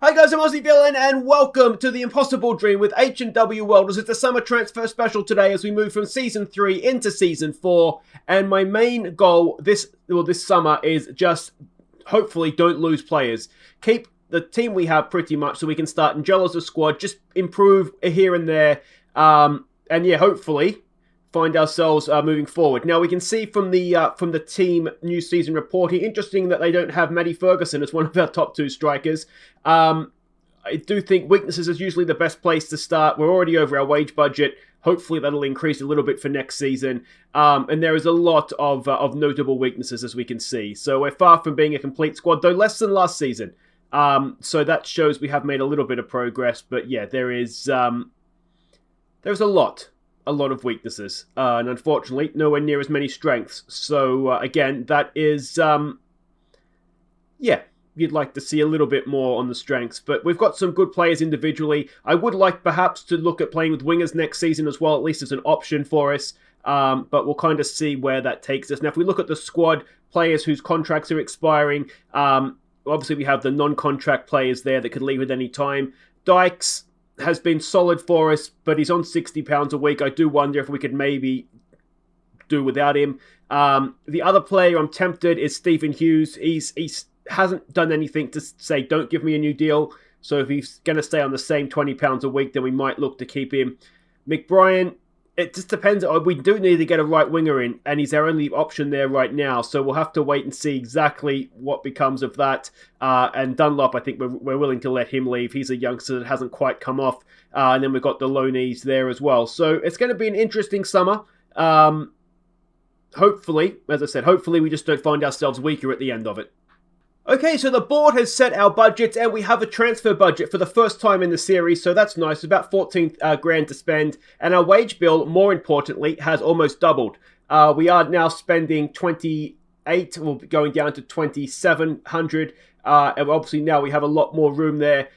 Hi guys, I'm Aussie Villain and welcome to The Impossible Dream with H&W Welders. It's a summer transfer special today as we move from Season 3 into Season 4. And my main goal this summer is just, hopefully, don't lose players. Keep the team we have pretty much so we can start and gel as a squad, just improve here and there. And yeah, hopefully find ourselves moving forward. Now we can see from the team new season reporting, interesting that they don't have Matty Ferguson as one of our top two strikers. I do think weaknesses is usually the best place to start. We're already over our wage budget. Hopefully that'll increase a little bit for next season. And there is a lot of notable weaknesses as we can see. So we're far from being a complete squad, though less than last season. So that shows we have made a little bit of progress. But yeah, there's a lot of weaknesses, and unfortunately nowhere near as many strengths. So again, that is you'd like to see a little bit more on the strengths, but we've got some good players individually. I would like perhaps to look at playing with wingers next season as well, at least as an option for us, but we'll kind of see where that takes us. Now if we look at the squad, players whose contracts are expiring, obviously we have the non-contract players there that could leave at any time. Dykes has been solid for us, but he's on £60 a week. I do wonder if we could maybe do without him. The other player I'm tempted is Stephen Hughes. He's hasn't done anything to say, don't give me a new deal. So if he's going to stay on the same £20 a week, then we might look to keep him. McBrien, it just depends. We do need to get a right winger in, and he's our only option there right now. So we'll have to wait and see exactly what becomes of that. And Dunlop, I think we're willing to let him leave. He's a youngster that hasn't quite come off. And then we've got the loanees there as well. So it's going to be an interesting summer. Hopefully, as I said, hopefully we just don't find ourselves weaker at the end of it. Okay, so the board has set our budgets and we have a transfer budget for the first time in the series, so that's nice. About 14 grand to spend, and our wage bill, more importantly, has almost doubled. We are now spending 28, we'll be going down to 2,700, and obviously now we have a lot more room there.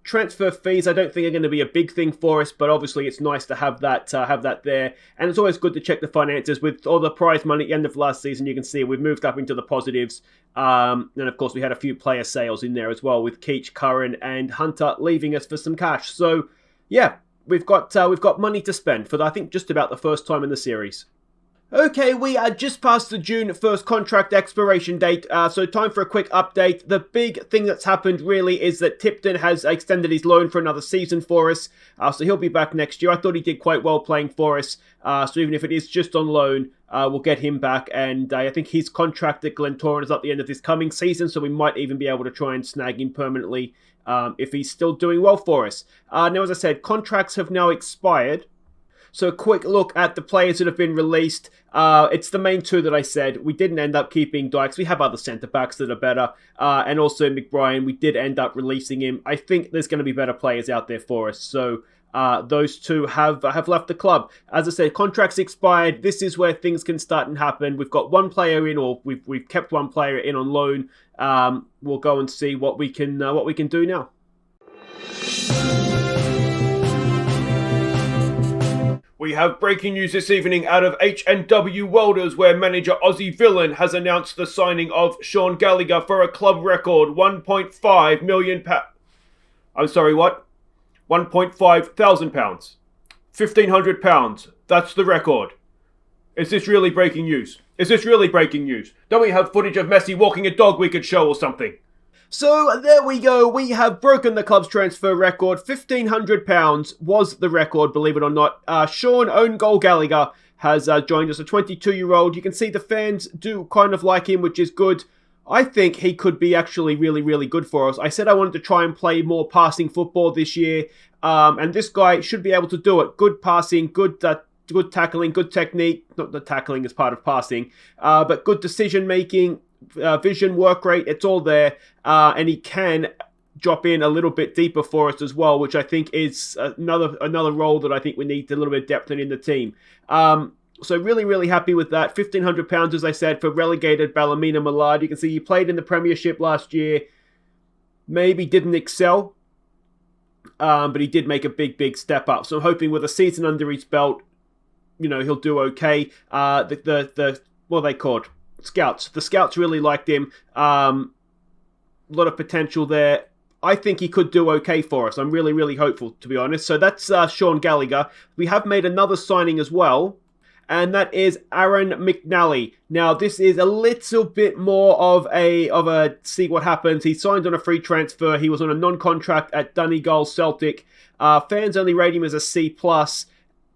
Transfer fees, I don't think are going to be a big thing for us, but obviously it's nice to have that there. And it's always good to check the finances. With all the prize money at the end of last season, you can see we've moved up into the positives. And of course, we had a few player sales in there as well, with Keach, Curran, and Hunter leaving us for some cash. So yeah, we've got money to spend for, I think, just about the first time in the series. Okay, we are just past the June 1st contract expiration date, so time for a quick update. The big thing that's happened really is that Tipton has extended his loan for another season for us, so he'll be back next year. I thought he did quite well playing for us, so even if it is just on loan, we'll get him back, and I think his contract at Glentoran is at the end of this coming season, so we might even be able to try and snag him permanently if he's still doing well for us. Now, as I said, contracts have now expired. So a quick look at the players that have been released. It's the main two that I said. We didn't end up keeping Dykes. We have other centre-backs that are better. And also McBrien, we did end up releasing him. I think there's going to be better players out there for us. So those two have left the club. As I said, contracts expired. This is where things can start and happen. We've got one player in, or we've kept one player in on loan. We'll go and see what we can do now. We have breaking news this evening out of H&W Welders, where manager Aussie Villain has announced the signing of Sean Gallagher for a club record £1.5 million. I'm sorry, what? £1.5 thousand pounds. £1,500. That's the record. Is this really breaking news? Don't we have footage of Messi walking a dog we could show or something? So there we go, we have broken the club's transfer record. £1,500 was the record, believe it or not. Sean Own Goal Gallagher has joined us, a 22-year-old. You can see the fans do kind of like him, which is good. I think he could be actually really, really good for us. I said I wanted to try and play more passing football this year, and this guy should be able to do it. Good passing, good tackling, good technique. Not the tackling is part of passing, but good decision-making. Vision, work rate, it's all there, and he can drop in a little bit deeper for us as well, which I think is another role that I think we need a little bit of depth in the team. So really, really happy with that. £1,500, as I said, for relegated Ballymena Millard. You can see he played in the Premiership last year. Maybe didn't excel, but he did make a big step up. So I'm hoping with a season under his belt, he'll do okay. What are they called? Scouts. The scouts really liked him. A lot of potential there. I think he could do okay for us. I'm really, really hopeful, to be honest. So that's Sean Gallagher. We have made another signing as well, and that is Aaron McNally. Now, this is a little bit more of a see what happens. He signed on a free transfer. He was on a non-contract at Donegal Celtic. Fans only rate him as a C+.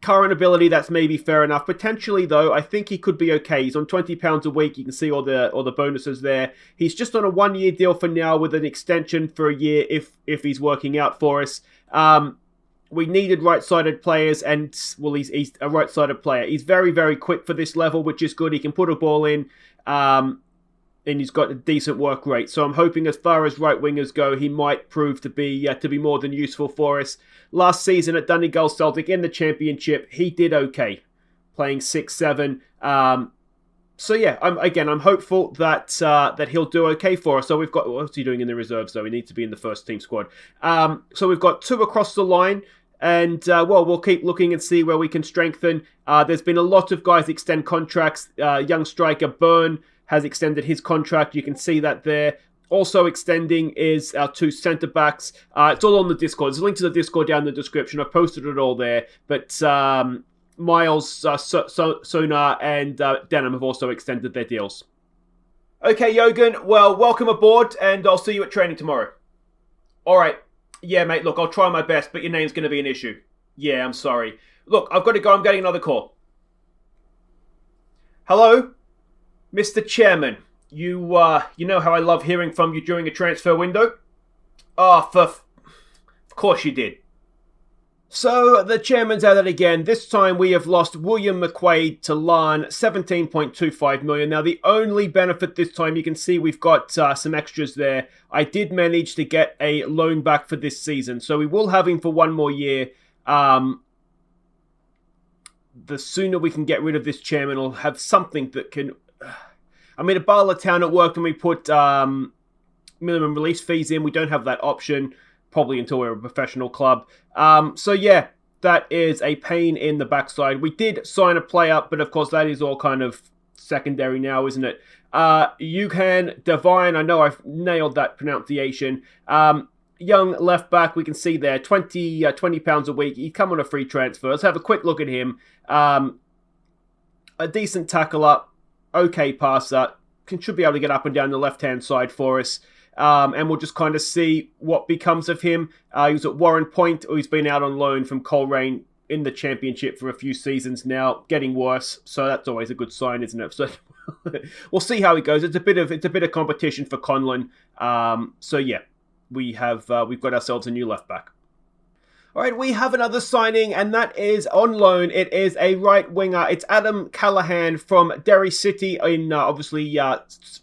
Current ability, that's maybe fair enough. Potentially, though, I think he could be okay. He's on £20 a week. You can see all the bonuses there. He's just on a 1-year deal for now with an extension for a year if he's working out for us. We needed right-sided players, and, well, he's a right-sided player. He's very, very quick for this level, which is good. He can put a ball in, and he's got a decent work rate. So I'm hoping as far as right-wingers go, he might prove to be more than useful for us. Last season at Donegal Celtic in the Championship, he did okay, playing 6-7. So yeah, I'm hopeful that he'll do okay for us. So we've got, what's he doing in the reserves though? He needs to be in the first team squad. So we've got 2 across the line, and we'll keep looking and see where we can strengthen. There's been a lot of guys extend contracts. Young striker Byrne has extended his contract. You can see that there. Also extending is our 2 centre-backs. It's all on the Discord. There's a link to the Discord down in the description. I've posted it all there. But Miles, Sonar, and Denham have also extended their deals. Okay, Jürgen, well, welcome aboard, and I'll see you at training tomorrow. All right. Yeah, mate, look, I'll try my best, but your name's going to be an issue. Yeah, I'm sorry. Look, I've got to go. I'm getting another call. Hello? Mr. Chairman. You know how I love hearing from you during a transfer window? Of course you did. So, the chairman's at it again. This time we have lost William McQuaid to Larne, 17.25 million. Now, the only benefit this time, you can see we've got some extras there. I did manage to get a loan back for this season, so we will have him for 1 more year. The sooner we can get rid of this chairman, we'll have something that can... I mean, at Bala Town it worked, and we put minimum release fees in. We don't have that option, probably until we're a professional club. So yeah, that is a pain in the backside. We did sign a player, but of course that is all kind of secondary now, isn't it? Yuhan Devine, I know I've nailed that pronunciation. Young left back, we can see there, £20 a week. He'd come on a free transfer. Let's have a quick look at him. A decent tackler. Okay passer, should be able to get up and down the left-hand side for us. And we'll just kind of see what becomes of him. He was at Warren Point, or he's been out on loan from Coleraine in the Championship for a few seasons now, getting worse. So that's always a good sign, isn't it? So we'll see how it goes. It's a bit of competition for Conlon. So yeah, we've got ourselves a new left back. All right, we have another signing, and that is on loan. It is a right winger. It's Adam Callahan from Derry City in, obviously,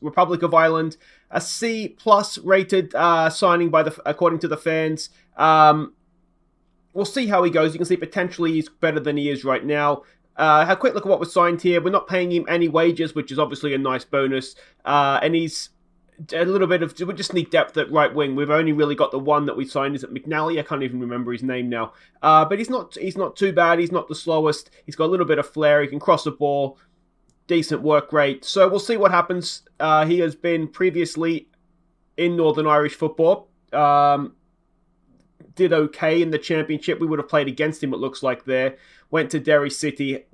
Republic of Ireland. A C+ rated signing according to the fans. We'll see how he goes. You can see potentially he's better than he is right now. Have a quick look at what was signed here. We're not paying him any wages, which is obviously a nice bonus. And he's a little bit of... We just need depth at right wing. We've only really got the one that we signed. Is it McNally? I can't even remember his name now. But he's not too bad. He's not the slowest. He's got a little bit of flair. He can cross the ball. Decent work rate. So we'll see what happens. He has been previously in Northern Irish football. Did okay in the Championship. We would have played against him, it looks like there. Went to Derry City.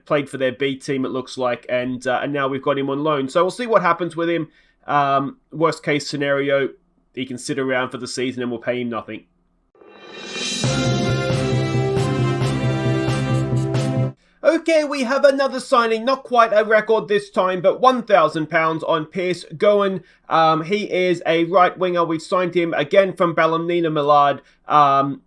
Played for their B team, it looks like. And now we've got him on loan. So we'll see what happens with him. Worst case scenario, he can sit around for the season and we'll pay him nothing. Okay, we have another signing, not quite a record this time, but £1,000 on Pierce Gowan. He is a right winger. We've signed him again from Ballymena Millard,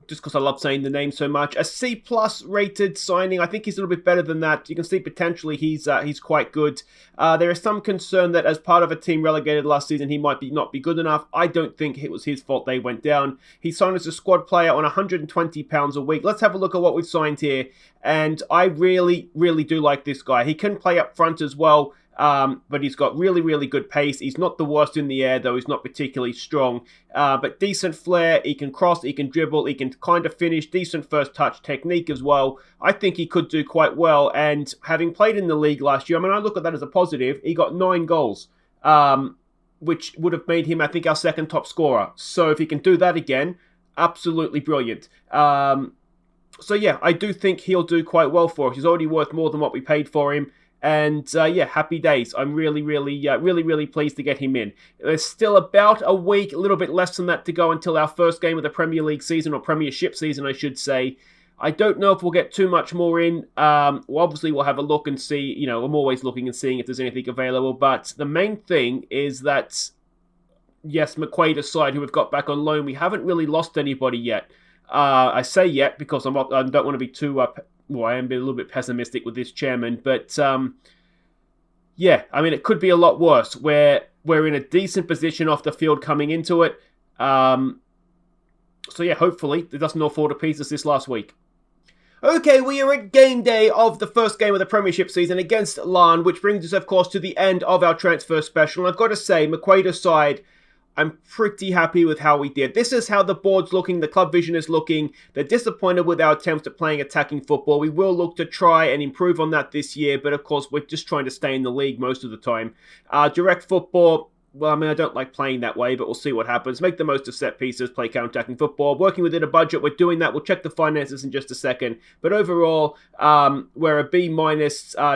just because I love saying the name so much. A C+ rated signing. I think he's a little bit better than that. You can see potentially he's quite good. There is some concern that as part of a team relegated last season, he might not be good enough. I don't think it was his fault they went down. He signed as a squad player on £120 a week. Let's have a look at what we've signed here. And I really, really do like this guy. He can play up front as well. But he's got really, really good pace. He's not the worst in the air, though. He's not particularly strong. But decent flair. He can cross. He can dribble. He can kind of finish. Decent first touch technique as well. I think he could do quite well. And having played in the league last year, I mean, I look at that as a positive. He got 9 goals. which would have made him, I think, our second top scorer. So if he can do that again, absolutely brilliant. So yeah, I do think he'll do quite well for us. He's already worth more than what we paid for him. And yeah, happy days. I'm really pleased to get him in. There's still about a week, a little bit less than that to go until our first game of the Premier League season, or Premiership season, I should say. I don't know if we'll get too much more in. Obviously, we'll have a look and see. I'm always looking and seeing if there's anything available. But the main thing is that, yes, McQuaid aside, who we've got back on loan, we haven't really lost anybody yet. I say yet because I don't want to be too... I am a little bit pessimistic with this chairman. But, yeah, I mean, it could be a lot worse. We're in a decent position off the field coming into it. So, yeah, hopefully it doesn't all fall to pieces this last week. Okay, we are at game day of the first game of the Premiership season against Larne, which brings us, of course, to the end of our transfer special. And I've got to say, McQuaid aside, I'm pretty happy with how we did. This is how the board's looking, the club vision is looking. They're disappointed with our attempts at playing attacking football. We will look to try and improve on that this year, but of course, we're just trying to stay in the league most of the time. Direct football... Well, I mean, I don't like playing that way, but we'll see what happens. Make the most of set pieces, play counter-attacking football. Working within a budget, we're doing that. We'll check the finances in just a second. But overall, we're a B-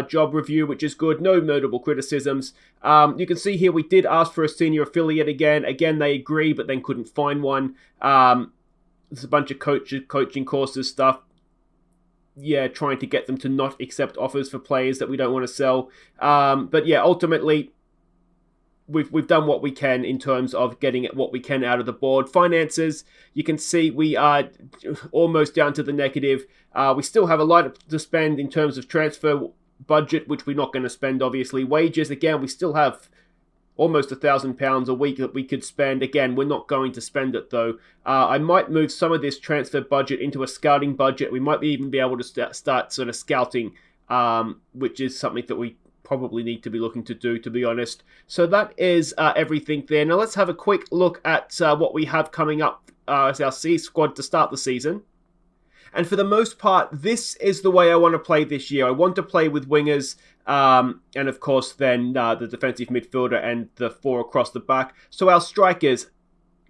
job review, which is good. No notable criticisms. You can see here we did ask for a senior affiliate again. Again, they agree, but then couldn't find one. There's a bunch of coaching courses stuff. Yeah, trying to get them to not accept offers for players that we don't want to sell. But yeah, ultimately... We've done what we can in terms of getting what we can out of the board. Finances, you can see we are almost down to the negative. We still have a lot to spend in terms of transfer budget, which we're not going to spend, obviously. Wages, again, we still have almost £1,000 a week that we could spend. Again, we're not going to spend it, though. I might move some of this transfer budget into a scouting budget. We might even be able to start sort of scouting, which is something that we probably need to be looking to do, to be honest. So that is everything there. Now let's have a quick look at what we have coming up as our C squad to start the season. And for the most part, this is the way I want to play this year. I want to play with wingers, and of course then the defensive midfielder and the four across the back. So our strikers,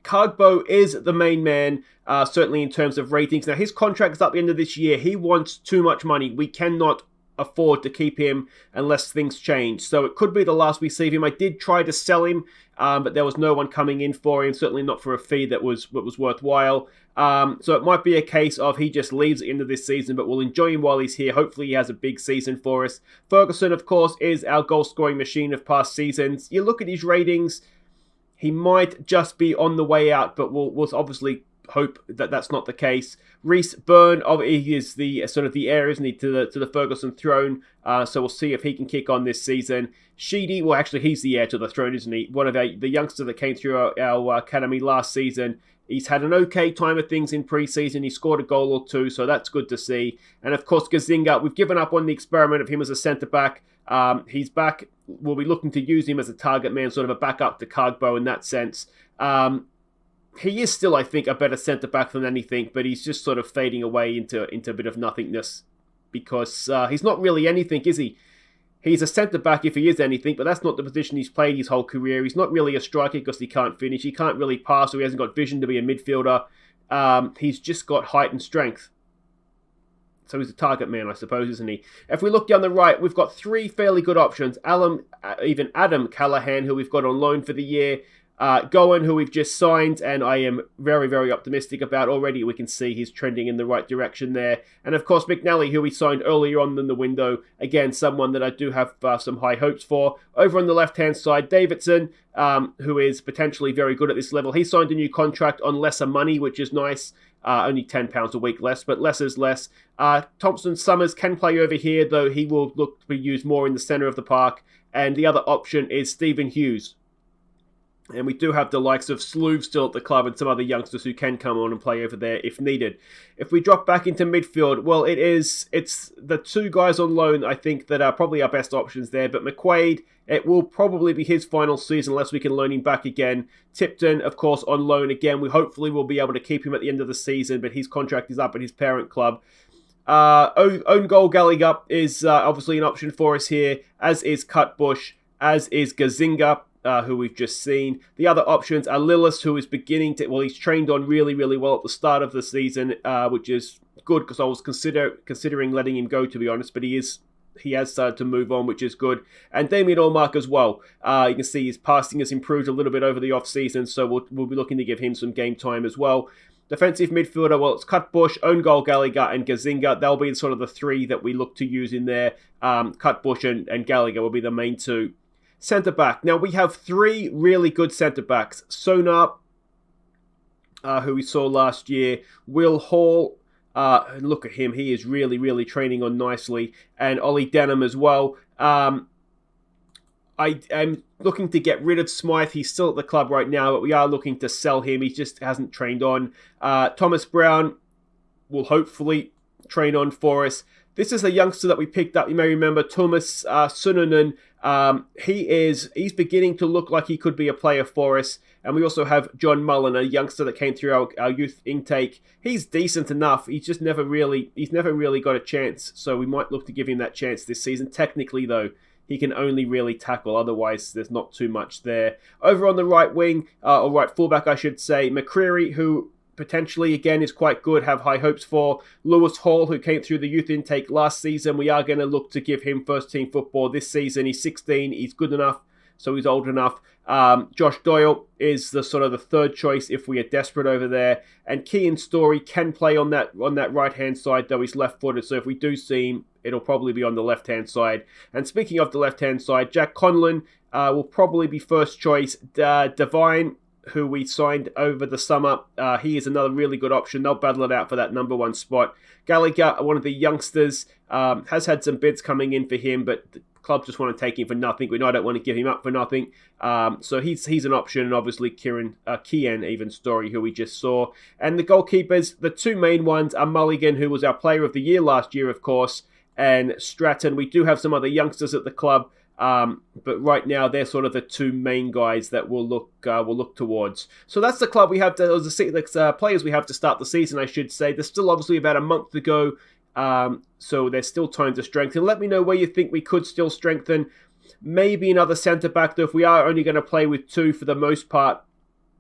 Cargbo is the main man, certainly in terms of ratings. Now his contract is up at the end of this year. He wants too much money. We cannot afford to keep him unless things change. So it could be the last we see of him. I did try to sell him, but there was no one coming in for him, certainly not for a fee that was worthwhile. So it might be a case of he just leaves at the end of this season, but we'll enjoy him while he's here. Hopefully he has a big season for us. Ferguson, of course, is our goal-scoring machine of past seasons. You look at his ratings, he might just be on the way out, but we'll obviously hope that that's not the case. Reece Byrne, he is the sort of the heir, isn't he, to the Ferguson throne. So we'll see if he can kick on this season. Sheedy, well, actually, he's the heir to the throne, isn't he? One of the youngsters that came through our academy last season. He's had an okay time of things in pre-season. He scored a goal or two, so that's good to see. And of course, Gazinga, we've given up on the experiment of him as a centre-back. He's back. We'll be looking to use him as a target man, sort of a backup to Cargbo in that sense. He is still, I think, a better centre-back than anything, but he's just sort of fading away into a bit of nothingness because he's not really anything, is he? He's a centre-back if he is anything, but that's not the position he's played his whole career. He's not really a striker because he can't finish. He can't really pass, or he hasn't got vision to be a midfielder. He's just got height and strength. So he's a target man, I suppose, isn't he? If we look down the right, we've got three fairly good options. Even Adam Callahan, who we've got on loan for the year. Goen, who we've just signed, and I am very, very optimistic about already. We can see he's trending in the right direction there. And of course, McNally, who we signed earlier on in the window. Again, someone that I do have some high hopes for. Over on the left-hand side, Davidson, who is potentially very good at this level. He signed a new contract on lesser money, which is nice. Only £10 a week less, but less is less. Thompson Summers can play over here, though he will look to be used more in the centre of the park. And the other option is Stephen Hughes. And we do have the likes of Sloove still at the club and some other youngsters who can come on and play over there if needed. If we drop back into midfield, well, it's the two guys on loan, I think, that are probably our best options there. But McQuaid, it will probably be his final season unless we can loan him back again. Tipton, of course, on loan again. We hopefully will be able to keep him at the end of the season, but his contract is up at his parent club. Own goal Gallagher is obviously an option for us here, as is Cutbush, as is Gazinga. who we've just seen. The other options are Lillis, who is beginning to, well, he's trained on really, really well at the start of the season, which is good because I was considering letting him go, to be honest, but he has started to move on, which is good. And Damien Allmark as well. You can see his passing has improved a little bit over the off-season, so we'll be looking to give him some game time as well. Defensive midfielder, well, it's Cutbush, Own Goal Gallagher, and Gazinga. They'll be sort of the three that we look to use in there. Cutbush and Gallagher will be the main two. Centre-back. Now, we have three really good centre-backs. Sonar, who we saw last year. Will Hall. Look at him. He is really, really training on nicely. And Ollie Denham as well. I am looking to get rid of Smythe. He's still at the club right now, but we are looking to sell him. He just hasn't trained on. Thomas Brown will hopefully train on for us. This is a youngster that we picked up. You may remember Thomas Sunanen. He's beginning to look like he could be a player for us. And we also have John Mullen, a youngster that came through our youth intake. He's decent enough. He's never really got a chance. So we might look to give him that chance this season. Technically, though, he can only really tackle. Otherwise, there's not too much there. Over on the right wing, or right fullback, I should say, McCreary, who potentially, again, is quite good, have high hopes for. Lewis Hall, who came through the youth intake last season. We are going to look to give him first-team football this season. He's 16. He's good enough, so he's old enough. Josh Doyle is the sort of the third choice if we are desperate over there. And Kean Story can play on that right-hand side, though he's left-footed. So if we do see him, it'll probably be on the left-hand side. And speaking of the left-hand side, Jack Conlon will probably be first choice. Devine, who we signed over the summer, he is another really good option. They'll battle it out for that number one spot. Gallagher, one of the youngsters, has had some bids coming in for him, but the club just want to take him for nothing. We don't want to give him up for nothing. So he's an option, and obviously Kian even Story, who we just saw. And the goalkeepers, the two main ones are Mulligan, who was our player of the year last year, of course, and Stratton. We do have some other youngsters at the club, but right now they're sort of the two main guys that we'll look towards. So that's the club we have the players we have to start the season, I should say. There's still obviously about a month to go, so there's still time to strengthen. Let me know where you think we could still strengthen. Maybe another centre-back, though. If we are only going to play with two for the most part,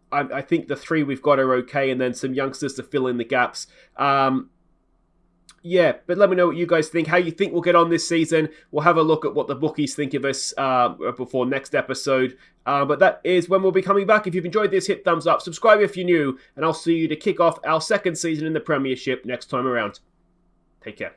I think the three we've got are okay, and then some youngsters to fill in the gaps. Yeah, but let me know what you guys think, how you think we'll get on this season. We'll have a look at what the bookies think of us before next episode. But that is when we'll be coming back. If you've enjoyed this, hit thumbs up, subscribe if you're new, and I'll see you to kick off our second season in the Premiership next time around. Take care.